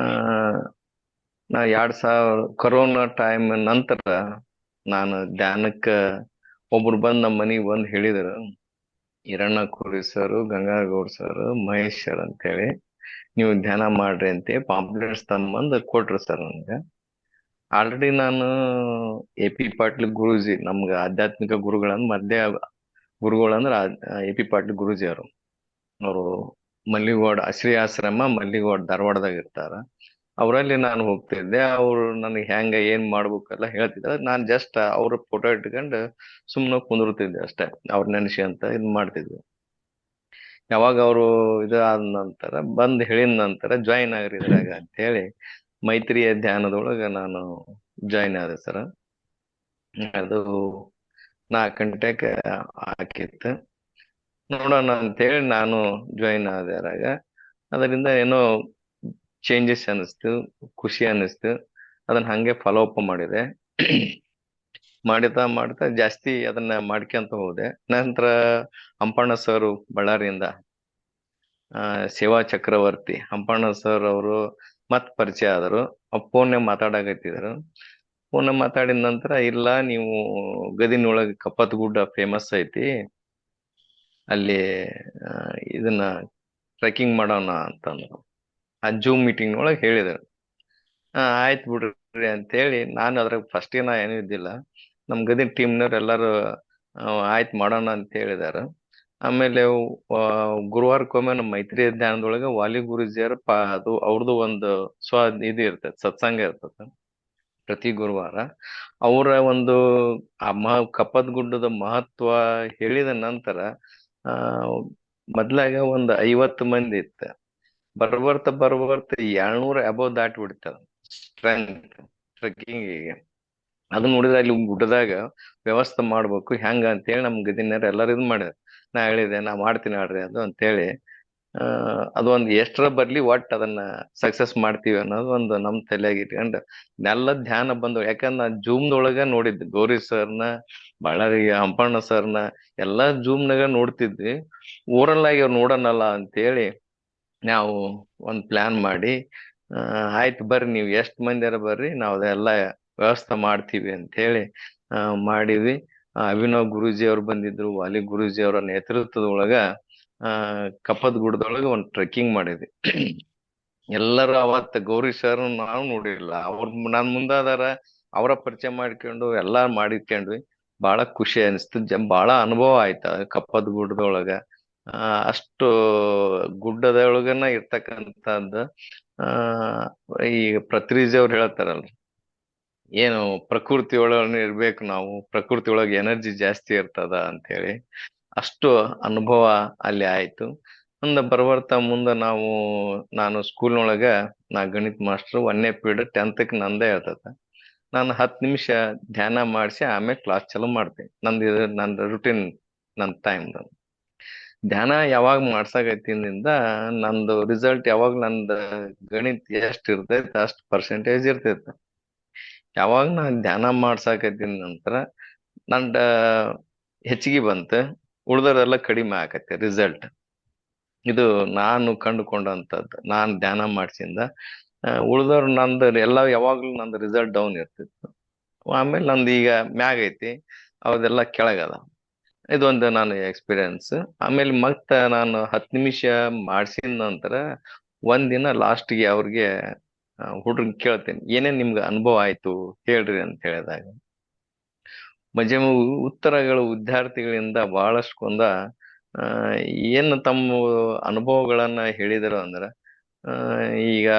ನಾ 2000 ಕೊರೋನಾ ಟೈಮ್ ನಂತರ ನಾನು ಧ್ಯಾನಕ್ಕ ಒಬ್ರು ಬಂದ್ ನಮ್ಮ ಮನಿಗ್ ಬಂದ್ ಹೇಳಿದ್ರು, ಹಿರಣ್ಣ ಕುರಿ ಸರ್, ಗಂಗಾಗೌಡ್ ಸರ್, ಮಹೇಶ್ ಸರ್ ಅಂತ ಹೇಳಿ ನೀವು ಧ್ಯಾನ ಮಾಡ್ರಿ ಅಂತ ಪಾಂಪ್ಲೆಟ್ಸ್ ತಂದ್ ಕೊಟ್ರು ಸರ್ ನನ್ಗೆ. ಆಲ್ರೆಡಿ ನಾನು AP ಪಾಟೀಲ್ ಗುರೂಜಿ, ನಮ್ಗ ಆಧ್ಯಾತ್ಮಿಕ ಗುರುಗಳಂದ್ ಮಧ್ಯ ಗುರುಗಳಂದ್ರ AP ಪಾಟೀಲ್ ಗುರೂಜಿ ಅವರು ಮಲ್ಲಿಗೋಡ್ ಶ್ರೀ ಆಶ್ರಮ ಮಲ್ಲಿಗೋಡ್ ಧಾರವಾಡದಾಗ ಇರ್ತಾರ. ಅವರಲ್ಲಿ ನಾನು ಹೋಗ್ತಿದ್ದೆ. ಅವ್ರು ನನಗೆ ಹೆಂಗ ಏನ್ ಮಾಡ್ಬೇಕೆಲ್ಲ ಹೇಳ್ತಿದ್ರು. ನಾನ್ ಜಸ್ಟ್ ಅವ್ರ ಫೋಟೋ ಇಟ್ಕೊಂಡು ಸುಮ್ನೆ ಕುಂದಿರ್ತಿದ್ದೆ ಅಷ್ಟೇ, ಅವ್ರ ನೆನ್ಸಿ ಅಂತ ಇದ್ ಮಾಡ್ತಿದ್ವಿ. ಯಾವಾಗ ಅವರು ಆದ ನಂತರ ಬಂದ್ ಹೇಳಿದ ನಂತರ ಜಾಯಿನ್ ಆಗ್ರಿ ಇದ್ರಾಗ ಅಂತ ಹೇಳಿ ಮೈತ್ರಿಯ ಧ್ಯಾನದೊಳಗ ನಾನು ಜಾಯಿನ್ ಆದೆ ಸರ್. ಅದು 4 ಗಂಟೆಗೆ ಹಾಕಿತ್ತು. ನೋಡೋಣ ಅಂತೇಳಿ ನಾನು ಜಾಯಿನ್ ಆದೆ ಅದ್ರಾಗ. ಅದರಿಂದ ಏನೋ ಚೇಂಜಸ್ ಅನಿಸ್ತು, ಖುಷಿ ಅನಿಸ್ತು. ಅದನ್ನ ಹಂಗೆ ಫಾಲೋ ಅಪ್ ಮಾಡಿದೆ. ಮಾಡ್ತಾ ಜಾಸ್ತಿ ಅದನ್ನ ಮಾಡ್ಕೊಂತ ಹೋದೆ. ನಂತರ ಹಂಪಣ್ಣ ಸರ್ ಬಳ್ಳಾರಿಯಿಂದ ಸೇವಾ ಚಕ್ರವರ್ತಿ ಹಂಪಣ್ಣ ಸರ್ ಅವರು ಮತ್ ಪರಿಚಯ ಆದರು. ಫೋನ್ ಮಾತಾಡಕತ್ತಿದ್ರು. ಫೋನ್ ಮಾತಾಡಿದ ನಂತರ, ಇಲ್ಲ ನೀವು ಗದಿನೊಳಗೆ ಕಪ್ಪತ್ ಗುಡ್ಡ ಫೇಮಸ್ ಐತಿ, ಅಲ್ಲಿ ಇದನ್ನ ಟ್ರೆಕ್ಕಿಂಗ್ ಮಾಡೋಣ ಅಂತಂದ್ರು. ಆ ಜೂಮ್ ಮೀಟಿಂಗ್ ಒಳಗೆ ಹೇಳಿದರು. ಆಯ್ತು ಬಿಡ್ರಿ ಅಂತೇಳಿ ನಾನು ಅದ್ರಾಗ ಫಸ್ಟ್ ನಾ ಏನೂ ಇದ್ದಿಲ್ಲ. ನಮ್ ಗದಿನ ಟೀಮ್ನವ್ರು ಎಲ್ಲಾರು ಆಯ್ತು ಮಾಡೋಣ ಅಂತ ಹೇಳಿದಾರ. ಆಮೇಲೆ ಗುರುವಾರಕ್ಕೊಮ್ಮೆ ನಮ್ಮ ಮೈತ್ರಿ ಧ್ಯಾನದೊಳಗೆ ವಾಲಿ ಗುರುಜಿಯರ ಅದು ಅವ್ರದ್ದು ಒಂದು ಇದು ಇರ್ತದೆ, ಸತ್ಸಂಗ ಇರ್ತದೆ ಪ್ರತಿ ಗುರುವಾರ. ಅವರ ಒಂದು ಕಪ್ಪತ್ ಗುಡ್ಡದ ಮಹತ್ವ ಹೇಳಿದ ನಂತರ ಮೊದ್ಲಾಗ ಒಂದು 50 ಮಂದಿ ಇತ್ತು. ಬರ್ಬರ್ತ 200 ಅಬೌವ್ ದಾಟಿ ಬಿಡ್ತಾರ ಸ್ಟ್ರೆಂತ್ ಟ್ರೆಕ್ಕಿಂಗಿಗೆ. ಅದು ನೋಡಿದ್ರೆ ಅಲ್ಲಿ ಗುಡ್ಡದಾಗ ವ್ಯವಸ್ಥೆ ಮಾಡ್ಬೇಕು ಹೆಂಗ ಅಂತೇಳಿ ನಮ್ ಗದಿನ್ಯಾರ ಎಲ್ಲಾರು ಇದು ಮಾಡಿದ್ರು. ನಾ ಹೇಳಿದೆ, ನಾ ಮಾಡ್ತೀನಿ ಆಡ್ರಿ ಅದು ಅಂತೇಳಿ. ಅದೊಂದು ಎಷ್ಟರ ಬರ್ಲಿ ಒಟ್ಟು ಅದನ್ನ ಸಕ್ಸಸ್ ಮಾಡ್ತೀವಿ ಅನ್ನೋದು ಒಂದು ನಮ್ ತಲೆಯಾಗಿ ಇಟ್ಕೊಂಡು ನೆಲ್ಲ ಧ್ಯಾನ ಬಂದು. ಯಾಕಂದ್ರೆ ನಾ ಜೂಮ್ದೊಳಗ ನೋಡಿದ್ದೆ ಗೌರಿ ಸರ್ನ, ಬಳ್ಳಾರಿ ಹಂಪಣ್ಣ ಸರ್ನ ಎಲ್ಲಾ ಜೂಮ್ನಾಗ ನೋಡ್ತಿದ್ವಿ. ಊರಲ್ ಆಗಿ ಅವ್ರು ನೋಡೋಣಲ್ಲ ಅಂತೇಳಿ ನಾವು ಒಂದ್ ಪ್ಲಾನ್ ಮಾಡಿ, ಆಯ್ತು ಬರ್ರಿ ನೀವು ಎಷ್ಟ್ ಮಂದಿಯಾರ ಬರ್ರಿ, ನಾವ್ ಅದೆಲ್ಲ ವ್ಯವಸ್ಥೆ ಮಾಡ್ತೀವಿ ಅಂತ ಹೇಳಿ ಮಾಡಿವಿ. ಅಭಿನವ್ ಗುರೂಜಿ ಅವ್ರು ಬಂದಿದ್ರು. ವಾಲಿ ಗುರೂಜಿ ಅವರ ನೇತೃತ್ವದೊಳಗ ಕಪ್ಪತ್ ಗುಡ್ಡದೊಳಗ ಒಂದ್ ಟ್ರೆಕ್ಕಿಂಗ್ ಮಾಡಿದ್ವಿ. ಎಲ್ಲರೂ ಅವತ್ತ ಗೌರಿ ಸರ್ ನಾವು ನೋಡಿರ್ಲಿಲ್ಲ, ಅವ್ರ ನನ್ ಮುಂದಾದಾರ, ಅವರ ಪರಿಚಯ ಮಾಡ್ಕೊಂಡು ಎಲ್ಲಾ ಮಾಡಿಕೊಂಡ್ವಿ. ಬಹಳ ಖುಷಿ ಅನಿಸ್ತು. ಬಹಳ ಅನುಭವ ಆಯ್ತ ಕಪ್ಪತ್ ಗುಡ್ಡದೊಳಗ. ಅಷ್ಟು ಗುಡ್ಡದೊಳಗನ ಇರ್ತಕ್ಕಂಥದ್ದು. ಈ ಪೃಥ್ವೀಜ್ ಅವ್ರು ಹೇಳ್ತಾರಲ್ರಿ, ಏನು ಪ್ರಕೃತಿ ಒಳಗೆ ಇರ್ಬೇಕು ನಾವು, ಪ್ರಕೃತಿ ಒಳಗೆ ಎನರ್ಜಿ ಜಾಸ್ತಿ ಇರ್ತದ ಅಂತ ಹೇಳಿ. ಅಷ್ಟು ಅನುಭವ ಅಲ್ಲಿ ಆಯ್ತು. ಬರ್ತಾ ಮುಂದೆ ನಾನು ಸ್ಕೂಲ್ನೊಳಗ ನಾ ಗಣಿತ ಮಾಸ್ಟರ್. 1ನೇ ಪೀರಿಯಡ್ 10th ನಂದೇ ಇರ್ತದ. ನಾನು 10 ನಿಮಿಷ ಧ್ಯಾನ ಮಾಡಿಸಿ ಆಮೇಲೆ ಕ್ಲಾಸ್ ಚಾಲೂ ಮಾಡ್ತೇನೆ. ನಂದು ರುಟೀನ್, ನನ್ ಟೈಮ್. ಧ್ಯಾನ ಯಾವಾಗ ಮಾಡ್ಸಕತ್ತಿನಿಂದ ನಂದು ರಿಸಲ್ಟ್ ಯಾವಾಗ ನಂದು ಗಣಿತ ಎಷ್ಟ್ ಇರ್ತೈತೆ ಅಷ್ಟು ಪರ್ಸೆಂಟೇಜ್ ಇರ್ತೈತೆ. ಯಾವಾಗ ನಾನ್ ಧ್ಯಾನ ಮಾಡ್ಸಕತ್ತಿನ ನಂತರ ನಂದ ಹೆಚ್ಚಿಗೆ ಬಂತು, ಉಳ್ದರೆಲ್ಲ ಕಡಿಮೆ ಆಕತ್ತೆ ರಿಸಲ್ಟ್. ಇದು ನಾನು ಕಂಡುಕೊಂಡಂತದ್ದು. ನಾನ್ ಧ್ಯಾನ ಮಾಡ್ಸಿಂದ ಉಳ್ದವ್ರು ನಂದು ಎಲ್ಲ ಯಾವಾಗ್ಲೂ ನಂದು ರಿಸಲ್ಟ್ ಡೌನ್ ಇರ್ತಿತ್ತು. ಆಮೇಲೆ ನಂದು ಈಗ ಮ್ಯಾಗ ಐತಿ, ಅವ್ರದೆಲ್ಲ ಕೆಳಗದ. ಇದೊಂದು ನಾನು ಎಕ್ಸ್ಪೀರಿಯನ್ಸ್. ಆಮೇಲೆ ನಾನು 10 ನಿಮಿಷ ಮಾಡ್ಸಿದ ನಂತರ ಒಂದಿನ ಲಾಸ್ಟ್ಗೆ ಅವ್ರಿಗೆ ಹುಡ್ರನ್ ಕೇಳ್ತೇನೆ, ಏನೇನ್ ನಿಮ್ಗೆ ಅನುಭವ ಆಯ್ತು ಹೇಳ್ರಿ ಅಂತ ಹೇಳಿದಾಗ ಉತ್ತರಗಳು ವಿದ್ಯಾರ್ಥಿಗಳಿಂದ ಬಹಳಷ್ಟು ಏನು ತಮ್ಮ ಅನುಭವಗಳನ್ನ ಹೇಳಿದರು ಅಂದ್ರ, ಈಗ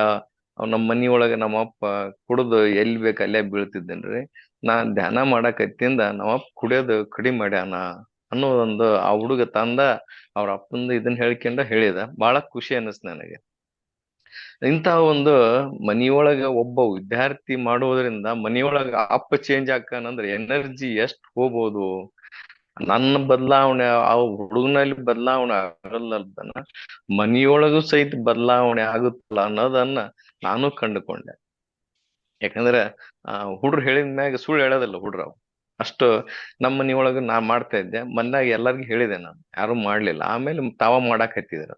ನಮ್ಮ ಮನಿಯೊಳಗ ನಮ್ಮಪ್ಪ ಕುಡ್ದು ಎಲ್ಲಿ ಬೇಕು ಅಲ್ಲೇ ಬೀಳ್ತಿದ್ದೇನ್ರಿ. ನಾನ್ ಧ್ಯಾನ ಮಾಡಕತ್ತಿಂದ ನಮ್ಮಪ್ಪ ಕುಡಿಯೋದು ಕಡಿಮೆ ಮಾಡ್ಯಾನ ಅನ್ನೋದೊಂದು ಆ ಹುಡುಗ ತಂದ ಅವ್ರ ಅಪ್ಪಂದು ಇದನ್ನ ಹೇಳ್ಕೊಂಡ ಹೇಳಿದ. ಬಹಳ ಖುಷಿ ಅನಿಸ್ತು ನನಗೆ. ಇಂತಹ ಒಂದು ಮನಿಯೊಳಗ ಒಬ್ಬ ವಿದ್ಯಾರ್ಥಿ ಮಾಡೋದ್ರಿಂದ ಮನಿಯೊಳಗ ಅಪ್ಪ ಚೇಂಜ್ ಆಕಾನಂದ್ರೆ ಎನರ್ಜಿ ಎಷ್ಟ್ ಹೋಗ್ಬೋದು. ನನ್ನ ಬದಲಾವಣೆ ಆ ಹುಡುಗನಲ್ಲಿ ಬದಲಾವಣೆ ಆಗಲ್ಲದನ್ನ ಮನಿಯೊಳಗೂ ಸಹಿತ ಬದಲಾವಣೆ ಆಗುತ್ತಲ್ಲ ಅನ್ನೋದನ್ನ ನಾನು ಕಂಡುಕೊಂಡೆ. ಯಾಕಂದ್ರೆ ಹುಡ್ರು ಹೇಳಿದ ಮ್ಯಾಗ ಸುಳ್ಳು ಹೇಳೋದಿಲ್ಲ ಹುಡ್ರು. ಅಷ್ಟು ನಮ್ಮ ಮನಿಯೊಳಗ ನಾ ಮಾಡ್ತಾ ಇದ್ದೆ. ಮೊನ್ನೆಯಾಗ ಎಲ್ಲರಿಗೂ ಹೇಳಿದೆ, ನಾನು ಯಾರು ಮಾಡ್ಲಿಲ್ಲ. ಆಮೇಲೆ ತಾವ ಮಾಡಾಕ್ ಹತ್ತಿದ್ರು.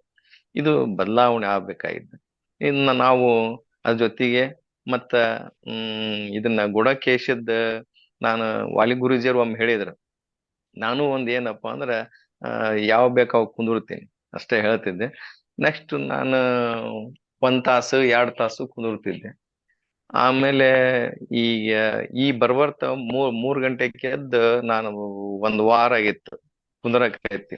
ಇದು ಬದಲಾವಣೆ ಆಗ್ಬೇಕಾಗಿತ್ತು. ಇನ್ನ ನಾವು ಅದ್ರ ಜೊತೆಗೆ ಇದನ್ನ ಗುಡಕೇಶದ ನಾನು ವಾಲಿ ಗುರೂಜಿಯರು ಒಮ್ಮೆ ಹೇಳಿದ್ರು. ನಾನು ಒಂದ್ ಏನಪ್ಪಾ ಅಂದ್ರ ಯಾವ ಬೇಕಾವ್ ಕುಂದಿರ್ತೀನಿ ಅಷ್ಟೇ ಹೇಳ್ತಿದ್ದೆ. ನೆಕ್ಸ್ಟ್ ನಾನು 1 ತಾಸು 2 ತಾಸು ಕುಂದಿರ್ತಿದ್ದೆ. ಆಮೇಲೆ ಈಗ ಈ ಬರ್ಬರ್ತ 3 ಗಂಟೆಗೆ ಎದ್ದು ನಾನು 1 ವಾರ ಆಗಿತ್ತು ಕುಂದ್ರಕೈತಿ.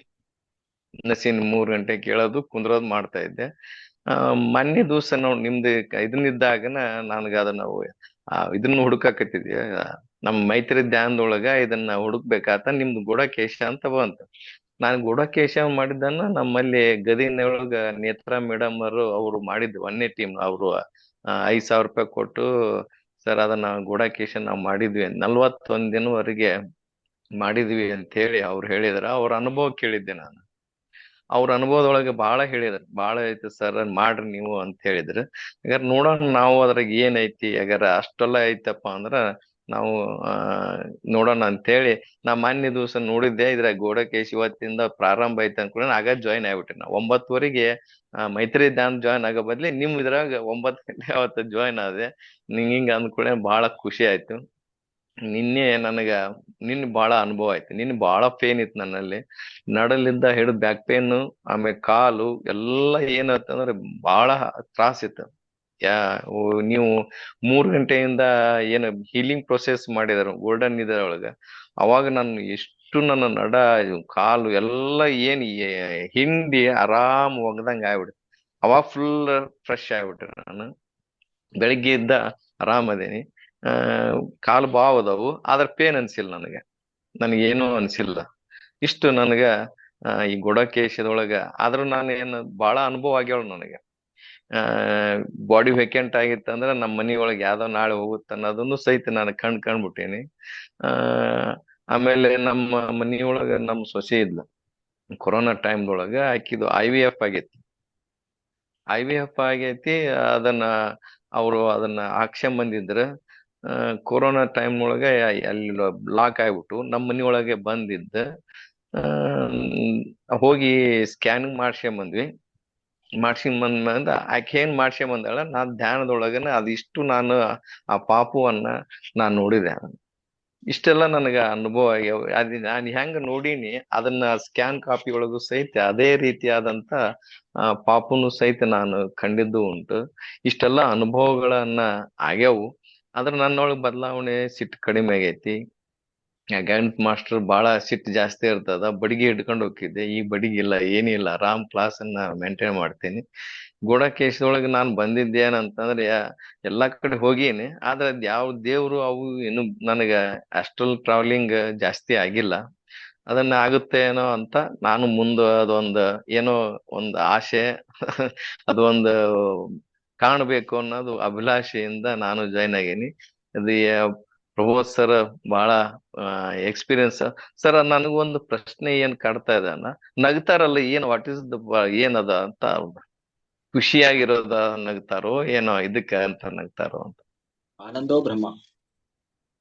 ನಸೀನ್ 3 ಗಂಟೆ ಕೇಳೋದು ಕುಂದ್ರೋದು ಮಾಡ್ತಾ ಇದ್ದೆ. ಮೊನ್ನೆ ದಿವ್ಸ ನಾವು ನಿಮ್ದು ಇದನ್ನಿದ್ದಾಗನ ನನ್ಗ ಅದನ್ನ ಇದನ್ನ ಹುಡುಕಾಕತ್ತಿದ್ವಿ. ನಮ್ಮ ಮೈತ್ರಿ ಧ್ಯಾನದೊಳಗ ಇದನ್ನ ಹುಡುಕ್ಬೇಕಾತ ನಿಮ್ದು ಗುಡಕೇಶ ಅಂತ ಬಂತು. ನಾನು ಗುಡಕೇಶ ಮಾಡಿದ್ದನ್ನ ನಮ್ಮಲ್ಲಿ ಗದಿನೊಳಗ ನೇತ್ರಾ ಮೇಡಮ್ ಅವರು ಮಾಡಿದ್ರು 1ನೇ ಟೀಮ್. ಅವರು 5,000 ರೂಪಾಯಿ ಕೊಟ್ಟು ಸರ್ ಅದನ್ನ ಗುಡಕೇಶ ನಾವು ಮಾಡಿದ್ವಿ 41 ದಿನವರೆಗೆ ಮಾಡಿದ್ವಿ ಅಂತ ಹೇಳಿ ಅವ್ರು ಹೇಳಿದ್ರ. ಅವ್ರ ಅನುಭವ ಕೇಳಿದ್ದೆ ನಾನು. ಅವ್ರ ಅನುಭವದೊಳಗೆ ಬಹಳ ಹೇಳಿದ್ರು, ಬಹಳ ಐತಿ ಸರ್ ಮಾಡ್ರಿ ನೀವು ಅಂತ ಹೇಳಿದ್ರು. ಹಾಗಾದ್ರೆ ನೋಡೋಣ ನಾವು ಅದ್ರಾಗ ಏನೈತಿ, ಹಾಗಾರ ಅಷ್ಟೆಲ್ಲ ಐತಪ್ಪ ಅಂದ್ರ ನಾವು ನೋಡೋಣ ಅಂತೇಳಿ ನಾ ಮೊನ್ನೆ ದಿವಸ ನೋಡಿದ್ದೆ. ಇದ್ರಾಗ ಗೋಡಕೇಶ್ ಇವತ್ತಿಂದ ಪ್ರಾರಂಭ ಐತೆ ಅನ್ಕೊಂಡ ಆಗ ಜಾಯ್ನ್ ಆಗ್ಬಿಟ್ಟೆ. ನಾವು 9 ಗಂಟೆಗೆ ಮೈತ್ರಿ ಧ್ಯಾನ್ ಜಾಯ್ನ್ ಆಗೋ ಬದ್ಲಿ ನಿಮ್ ಇದ್ರಾಗ 9 ಗಂಟೆ ಅವತ್ತು ಜಾಯ್ನ್ ಆದೆ. ಹಿಂಗ ಅಂದ್ಕೊಳ್ಳೆ ಬಹಳ ಖುಷಿ ಆಯ್ತು. ನಿನ್ನೆ ಬಹಳ ಅನುಭವ ಆಯ್ತು. ನಿನ್ನೆ ಬಹಳ ಪೇನ್ ಇತ್ತು ನನ್ನಲ್ಲಿ, ನಡಲಿಂದ ಹಿಡಿದು ಬ್ಯಾಕ್ ಪೇನ್, ಆಮೇಲೆ ಕಾಲು ಎಲ್ಲ ಏನಂತಂದ್ರೆ ಬಹಳ ತ್ರಾಸ ಇತ್ತು. ನೀವು 3 ಗಂಟೆಯಿಂದ ಏನು ಹೀಲಿಂಗ್ ಪ್ರೊಸೆಸ್ ಮಾಡಿದಾರ ಗೋಲ್ಡನ್ ಇದರೊಳಗ, ಅವಾಗ ನಾನು ಎಷ್ಟು ನನ್ನ ಕಾಲು ಎಲ್ಲ ಏನ್ ಹಿಂಡಿ ಆರಾಮ್ ಒಗ್ದಂಗ ಆಗ್ಬಿಡ್ತು. ಅವಾಗ ಫುಲ್ ಫ್ರೆಶ್ ಆಗ್ಬಿಟ್ರೆ ನಾನು. ಬೆಳಿಗ್ಗೆ ಇದ್ದ ಆರಾಮದೇನಿ. ಕಾಲು ಬಾವ್ ಅದಾವು, ಆದ್ರ ಪೇನ್ ಅನ್ಸಿಲ್ಲ ನನಗೇನು ಅನ್ಸಿಲ್ಲ. ಇಷ್ಟು ನನಗ ಈ ಗುಡಕೇಶದೊಳಗ. ಆದ್ರೂ ನಾನು ಏನು ಬಹಳ ಅನುಭವ ಆಗ್ಯಾವ ನನಗೆ. ಬಾಡಿ ವೇಕೆಂಟ್ ಆಗಿತ್ತು ಅಂದ್ರೆ ನಮ್ಮ ಮನಿಯೊಳಗೆ ಯಾವ್ದೋ ನಾಳೆ ಹೋಗುತ್ತೆ ಅನ್ನೋದನ್ನು ಸಹಿತ ನಾನು ಕಂಡ್ಬಿಟ್ಟೇನಿ. ಆಮೇಲೆ ನಮ್ಮ ಮನಿಯೊಳಗ ನಮ್ಮ ಸೊಸೆ ಇದ್ಲು ಕೊರೋನಾ ಟೈಮ್ದೊಳಗ. ಆಕಿದು IVF ಆಗೈತಿ. ಆಗೈತಿ. ಅವರು ಅದನ್ನ ಹಾಕ್ಸ್ಕೊಂಡ್ ಕೊರೋನಾ ಟೈಮ್ನೊಳಗ ಅಲ್ಲಿ ಬ್ಲಾಕ್ ಆಗ್ಬಿಟ್ಟು ನಮ್ಮ ಮನಿಯೊಳಗೆ ಬಂದಿದ್ದ. ಹೋಗಿ ಸ್ಕ್ಯಾನಿಂಗ್ ಮಾಡ್ಸ್ಕೊಂಡ್ ಬಂದ ಆಕೆ ಏನ್ ಮಾಡ್ಸ್ಕೊಂಡ್ ನಾನ್ ಧ್ಯಾನದೊಳಗನ ಅದಿಷ್ಟು ನಾನು ಆ ಪಾಪುವನ್ನ ನಾನ್ ನೋಡಿದೆ. ಇಷ್ಟೆಲ್ಲ ನನಗ ಅನುಭವ ಆಗ್ಯಾವ. ನಾನು ಹೆಂಗ ನೋಡೀನಿ ಅದನ್ನ ಸ್ಕ್ಯಾನ್ ಕಾಪಿ ಒಳಗು ಸಹಿತ ಅದೇ ರೀತಿಯಾದಂತ ಪಾಪುನು ಸಹಿತ ನಾನು ಕಂಡಿದ್ದು ಉಂಟು. ಇಷ್ಟೆಲ್ಲ ಅನುಭವಗಳನ್ನ ಆಗ್ಯಾವು. ಆದ್ರ ನನ್ನೊಳಗ್ ಬದಲಾವಣೆ, ಸಿಟ್ಟು ಕಡಿಮೆ ಆಗೈತಿ. ಗಣಿತ ಮಾಸ್ಟರ್ ಬಹಳ ಸಿಟ್ಟು ಜಾಸ್ತಿ ಇರ್ತದ. ಬಡಿಗೆ ಹಿಡ್ಕೊಂಡು ಹೋಗಿದ್ದೆ, ಈ ಬಡಿಗಿಲ್ಲ ಏನಿಲ್ಲ, ಆರಾಮ್ ಕ್ಲಾಸ್ ಅನ್ನ ಮೇಂಟೈನ್ ಮಾಡ್ತೀನಿ. ಗೋಡಕೇಶದೊಳಗೆ ನಾನು ಬಂದಿದ್ದೇನಂತಂದ್ರೆ ಎಲ್ಲಾ ಕಡೆ ಹೋಗೀನಿ, ಆದ್ರೆ ಯಾವ ದೇವ್ರು ಅವು ಏನು ನನಗ ಅಸ್ಟ್ರಲ್ ಟ್ರಾವೆಲಿಂಗ್ ಜಾಸ್ತಿ ಆಗಿಲ್ಲ. ಅದನ್ನ ಆಗುತ್ತೆ ಏನೋ ಅಂತ ನಾನು ಅದೊಂದು ಏನೋ ಒಂದು ಆಸೆ ಅದೊಂದು ಕಾಣ್ಬೇಕು ಅನ್ನೋದು ಅಭಿಲಾಷೆಯಿಂದ ನಾನು ಜಾಯ್ನ್ ಆಗೀನಿ. ಅದು ಪ್ರಬೋಧ್ ಸರ್ ಬಹಳ ಎಕ್ಸ್ಪೀರಿಯನ್ಸ್. ಸರ್ ನನಗೊಂದು ಪ್ರಶ್ನೆ ಏನ್ ಕಾಡ್ತಾ ಇದೆ ನಗ್ತಾರಲ್ಲ, ಏನ್ ವಾಟ್ ಇಸ್ ಏನದ ಅಂತ, ಖುಷಿಯಾಗಿರೋದ ನಗ್ತಾರೋ ಏನೋ ಇದಕ್ಕ ಅಂತ ನಗ್ತಾರೋ ಅಂತ. ಆನಂದೋ ಬ್ರಹ್ಮ.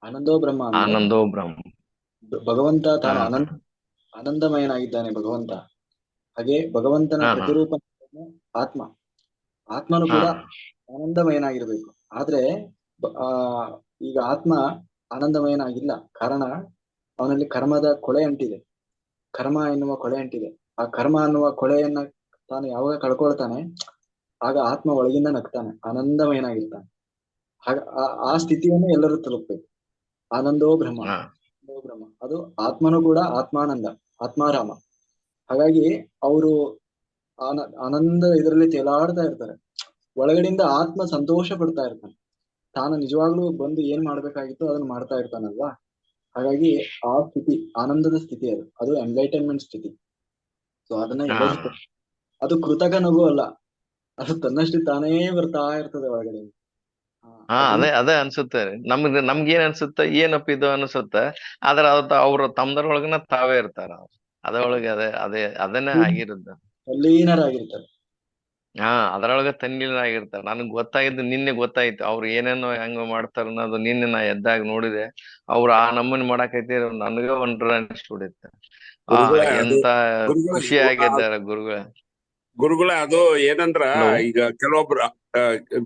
ಆನಂದೋ ಬ್ರಹ್ಮ ಅಂದ್ರೆ ಆನಂದೋ ಬ್ರಹ್ಮ. ಭಗವಂತ ತಾನು ಆನಂದಮಯನಾಗಿದ್ದಾನೆ ಭಗವಂತ. ಹಾಗೆ ಭಗವಂತನ ಪ್ರತಿರೂಪ ಆತ್ಮ. ಆತ್ಮನು ಕೂಡ ಆನಂದಮಯನಾಗಿರ್ಬೇಕು. ಆದ್ರೆ ಈಗ ಆತ್ಮ ಆನಂದಮಯನಾಗಿಲ್ಲ. ಕಾರಣ ಅವನಲ್ಲಿ ಕರ್ಮದ ಕೊಳೆ ಅಂಟಿದೆ. ಕರ್ಮ ಎನ್ನುವ ಕೊಳೆ ಅಂಟಿದೆ. ಆ ಕರ್ಮ ಅನ್ನುವ ಕೊಳೆಯನ್ನ ತಾನು ಯಾವಾಗ ಕಳ್ಕೊಳ್ತಾನೆ ಆಗ ಆತ್ಮ ಒಳಗಿಂದ ನಗ್ತಾನೆ, ಆನಂದಮಯನಾಗಿರ್ತಾನೆ. ಆ ಸ್ಥಿತಿಯನ್ನು ಎಲ್ಲರೂ ತಲುಪಬೇಕು. ಆನಂದೋ ಬ್ರಹ್ಮ. ಬ್ರಹ್ಮ ಅದು ಆತ್ಮನು ಕೂಡ ಆತ್ಮಾನಂದ, ಆತ್ಮಾರಾಮ. ಹಾಗಾಗಿ ಅವರು ಆನಂದ ಇದರಲ್ಲಿ ತೇಲಾಡ್ತಾ ಇರ್ತಾರೆ. ಒಳಗಡೆಯಿಂದ ಆತ್ಮ ಸಂತೋಷ ಪಡ್ತಾ ಇರ್ತಾನೆ. ತಾನು ನಿಜವಾಗ್ಲೂ ಬಂದು ಏನ್ ಮಾಡ್ಬೇಕಾಗಿತ್ತು ಅದನ್ನ ಮಾಡ್ತಾ ಇರ್ತಾನಲ್ವಾ. ಹಾಗಾಗಿ ಆ ಸ್ಥಿತಿ ಆನಂದದ ಸ್ಥಿತಿ, ಅದು ಎನ್ಲೈಟನ್ಮೆಂಟ್ ಸ್ಥಿತಿ. ಸೊ ಅದನ್ನ ಎಲ್ಲರೂ, ಅದು ಕೃತಕ ನಗು ಅಲ್ಲ, ಅದು ತನ್ನಷ್ಟು ತಾನೇ ಬರ್ತಾ ಇರ್ತದೆ ಒಳಗಡೆ. ಅದೇ ಅನ್ಸುತ್ತೆ ನಮ್ಗೇನ್ ಅನ್ಸುತ್ತೆ, ಏನಪ್ಪ ಇದು ಅನ್ಸುತ್ತೆ. ಆದ್ರೆ ಅವ್ರ ತಮ್ಮದರೊಳಗನ ತಾವೇ ಇರ್ತಾರ. ಅದರೊಳಗೆ ಅದನ್ನೇ ಆಗಿರುತ್ತೆ. ತಲ್ಲೀನರಾಗಿರ್ತಾರೆ. ಅದರೊಳಗ ತಣ್ಣೀರಾಗಿರ್ತಾರೆ. ನನಗ್ ಗೊತ್ತಾಗಿದ್ದು ನಿನ್ನೆ ಗೊತ್ತಾಯ್ತು ಅವ್ರು ಏನೇನೋ ಹೆಂಗ ಮಾಡ್ತಾರ ಅನ್ನೋದು. ನಿನ್ನೆ ನಾ ಎದ್ದಾಗ ನೋಡಿದೆ. ಅವ್ರು ಆ ನಮ್ಮನಿ ಮಾಡಾಕೈತಿ, ನನಗ ಒಂದ್ರ ಅನಿಸ್ಬಿಡುತ್ತೆ. ಎಂತ ಖುಷಿ ಆಗಿದ್ದಾರೆ ಗುರುಗಳ. ಅದು ಏನಂದ್ರ ಈಗ ಕೆಲವೊಬ್ರು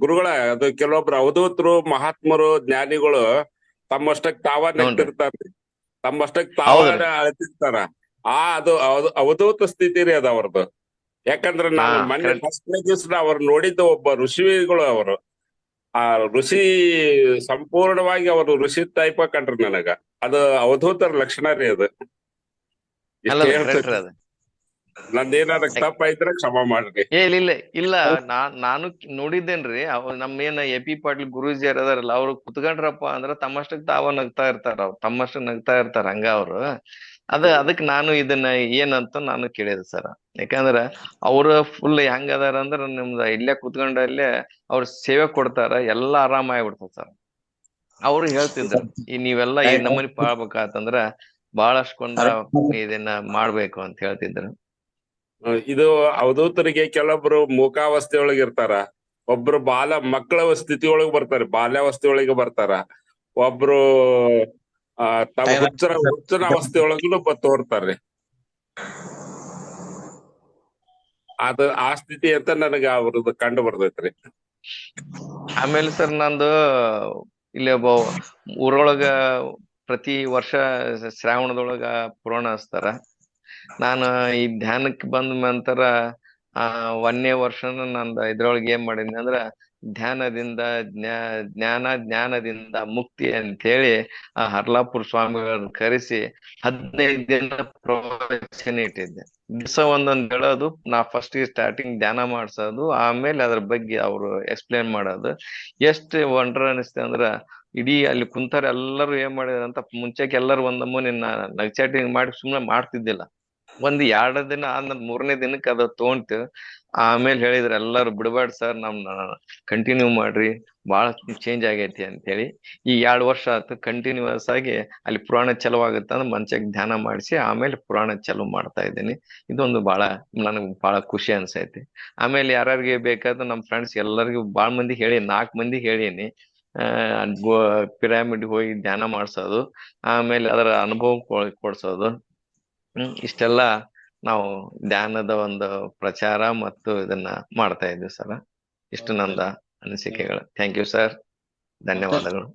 ಗುರುಗಳ, ಅದು ಕೆಲವೊಬ್ರು ಅವಧೂತರು, ಮಹಾತ್ಮರು, ಜ್ಞಾನಿಗಳು ತಮ್ಮಷ್ಟಕ್ ತಾವ ನೋಡ್ರಿ ನಗ್ತಿರ್ತಾರ್ರಿ, ತಮ್ಮಷ್ಟಕ್ ತಾವ ಹೌದ್ರಿ ಅಳ್ತಿರ್ತಾರ. ಅದು ಅವಧೂತ ಸ್ಥಿತಿ ರೀ ಅದ ಅವ್ರದ್ದು. ಯಾಕಂದ್ರೆ ಹಾ ನಾನು ಮೊನ್ನೆ ಕರೆಕ್ಟ್ ಫಸ್ಟ್ನೇ ದಿವ್ಸ ಅವ್ರು ನೋಡಿದ್ದ ಒಬ್ಬ ಋಷಿಗಳು ಅವರು. ಆ ಋಷಿ ಸಂಪೂರ್ಣವಾಗಿ ಅವರು ಋಷಿ ಟೈಪ್ ಕಂಡ್ರಿ ನನಗ. ಅದು ಅವಧೂತರ ಲಕ್ಷಣ ರೀ ಅದು. ಇಷ್ಟ ಅಲ್ಲದ ಕರೆಕ್ಟ್ ರೀ ಹೇಳ್ತೇನೆ. ಅದ. ನಂದೇನಾರ ತಪ್ಪ ಇದ್ರೆ ಕ್ಷಮ ಮಾಡ್ರಿ. ಇಲ್ಲ ಇಲ್ಲ ಇಲ್ಲ ನಾನು ನೋಡಿದ್ದೇನ್ರಿ. ಅವ್ ನಮ್ಮೇನ ಎ ಪಿ ಪಾಟೀಲ್ ಗುರೂಜಿ ಅದಾರಲ್ಲ, ಅವ್ರು ಕುತ್ಕೊಂಡ್ರಪ್ಪ ಅಂದ್ರ ತಮ್ಮಷ್ಟಕ್ ತಾವ ನಗ್ತಾ ಇರ್ತಾರ, ಅವ್ರು ತಮ್ಮಷ್ಟಕ್ ನಗ್ತಾ ಇರ್ತಾರ ಹಂಗ ಅವ್ರು. ಅದಕ್ ನಾನು ಇದನ್ನ ಏನಂತ ನಾನು ಕೇಳಿದೆ ಸರ್. ಯಾಕಂದ್ರ ಅವ್ರ ಫುಲ್ ಹೆಂಗ್ ಅದಾರ ಅಂದ್ರ ನಿಮ್ದ ಇಲ್ಲೇ ಕುತ್ಕೊಂಡಲ್ಲೇ ಅವ್ರ ಸೇವೆ ಕೊಡ್ತಾರ, ಎಲ್ಲಾ ಆರಾಮ ಆಗ್ಬಿಡ್ತದ ಸರ್. ಅವ್ರು ಹೇಳ್ತಿದ್ರು ಈ ನೀವೆಲ್ಲಾ ಈ ನಮೂನಿ ಪಾಳ್ಬೇಕಾತಂದ್ರ ಬಹಳಷ್ಟ್ ಇದನ್ನ ಮಾಡ್ಬೇಕು ಅಂತ ಹೇಳ್ತಿದ್ರು. ಇದು ಅವಧೂತರಿಗೆ ಕೆಲವೊಬ್ರು ಮೂಕಾವಸ್ಥೆ ಒಳಗೆ ಇರ್ತಾರ, ಒಬ್ರು ಮಕ್ಕಳ ಸ್ಥಿತಿ ಒಳಗೆ ಬರ್ತಾರೆ, ಬಾಲ್ಯಾವಸ್ಥೆ ಒಳಗೆ ಬರ್ತಾರ, ಒಬ್ರು ತಮ್ಮ ಹುಚ್ಚನ ಅವಸ್ಥೆ ಒಳಗೂ ತೋರ್ತಾರ್ರಿ. ಆ ಸ್ಥಿತಿ ಅಂತ ನನಗ ಅವ್ರದ್ದು ಕಂಡು ಬರ್ತೈತ್ರಿ. ಆಮೇಲೆ ಸರ್ ನಂದು ಇಲ್ಲಿ ಒಬ್ಬ ಊರೊಳಗ ಪ್ರತಿ ವರ್ಷ ಶ್ರಾವಣದೊಳಗ ಪುರಾಣ ಹಚ್ತಾರ. ನಾನು ಈ ಧ್ಯಾನಕ್ಕೆ ಬಂದ ನಂತರ 1ನೇ ವರ್ಷನ ನಂದು ಇದ್ರೊಳಗೆ ಏನ್ ಮಾಡಿದ್ನಿ ಅಂದ್ರ ಧ್ಯಾನದಿಂದ ಜ್ಞಾನದಿಂದ ಮುಕ್ತಿ ಅಂತ ಹೇಳಿ ಆ ಹರ್ಲಾಪುರ ಸ್ವಾಮಿಗಳನ್ನ ಕರೆಸಿ 15 ದಿನ ಪ್ರವಚನ ಇಟ್ಟಿದ್ದೆ. ದಿವಸ ಒಂದೊಂದ್ ಹೇಳೋದು, ನಾ ಫಸ್ಟ್ ಸ್ಟಾರ್ಟಿಂಗ್ ಧ್ಯಾನ ಮಾಡ್ಸೋದು, ಆಮೇಲೆ ಅದ್ರ ಬಗ್ಗೆ ಅವ್ರು ಎಕ್ಸ್ಪ್ಲೇನ್ ಮಾಡೋದು. ಎಷ್ಟ್ ವಂಡರ್ ಅನಿಸ್ತೆ ಅಂದ್ರ ಇಡೀ ಅಲ್ಲಿ ಕುಂತಾರ ಎಲ್ಲರೂ ಏನ್ ಮಾಡಿದಾರ ಅಂತ ಮುಂಚೆಕ್ ಎಲ್ಲರೂ ಒಂದ್ ನಮೂನಿ ನಗ್ಚಾಟಿಂಗ್ ಮಾಡಿ ಸುಮ್ನೆ ಮಾಡ್ತಿದ್ದಿಲ್ಲ. 2 ದಿನ ಆದ್ಮೇಲೆ 3ನೇ ದಿನಕ್ಕೆ ಅದು ತಗೊಂತು. ಆಮೇಲೆ ಹೇಳಿದ್ರು ಎಲ್ಲರೂ ಬಿಡಬೇಡ ಸರ್, ಕಂಟಿನ್ಯೂ ಮಾಡ್ರಿ, ಬಹಳ ಚೇಂಜ್ ಆಗೈತಿ ಅಂತ ಹೇಳಿ. ಈ 2 ವರ್ಷ ಆಯ್ತು ಕಂಟಿನ್ಯೂಸ್ ಆಗಿ ಅಲ್ಲಿ ಪುರಾಣ ಚಲೋ ಆಗುತ್ತೆ ಅಂದ್ರೆ ಮನ್ಚಾಗ ಧ್ಯಾನ ಮಾಡಿಸಿ ಆಮೇಲೆ ಪುರಾಣ ಚಲೋ ಮಾಡ್ತಾ ಇದ್ದೀನಿ. ಇದೊಂದು ನನಗ್ ಬಹಳ ಖುಷಿ ಅನ್ಸೈತಿ. ಆಮೇಲೆ ಯಾರ್ಯಾರಿಗೆ ಬೇಕಾದ್ರೆ ನಮ್ ಫ್ರೆಂಡ್ಸ್ ಎಲ್ಲರಿಗೂ ಬಾಳ್ ಮಂದಿ ಹೇಳಿ 4 ಮಂದಿ ಹೇಳೀನಿ. ಪಿರಾಮಿಡ್ ಹೋಗಿ ಧ್ಯಾನ ಮಾಡ್ಸೋದು, ಆಮೇಲೆ ಅದರ ಅನುಭವ ಕೊಡ್ಸೋದು. ಇಷ್ಟೆಲ್ಲ ನಾವು ಧ್ಯಾನದ ಒಂದು ಪ್ರಚಾರ ಮತ್ತು ಇದನ್ನ ಮಾಡ್ತಾ ಇದ್ದೀವಿ ಸರ್. ಇಷ್ಟು ನಂದ ಅನಿಸಿಕೆಗಳು. ಥ್ಯಾಂಕ್ ಯು ಸರ್, ಧನ್ಯವಾದಗಳು.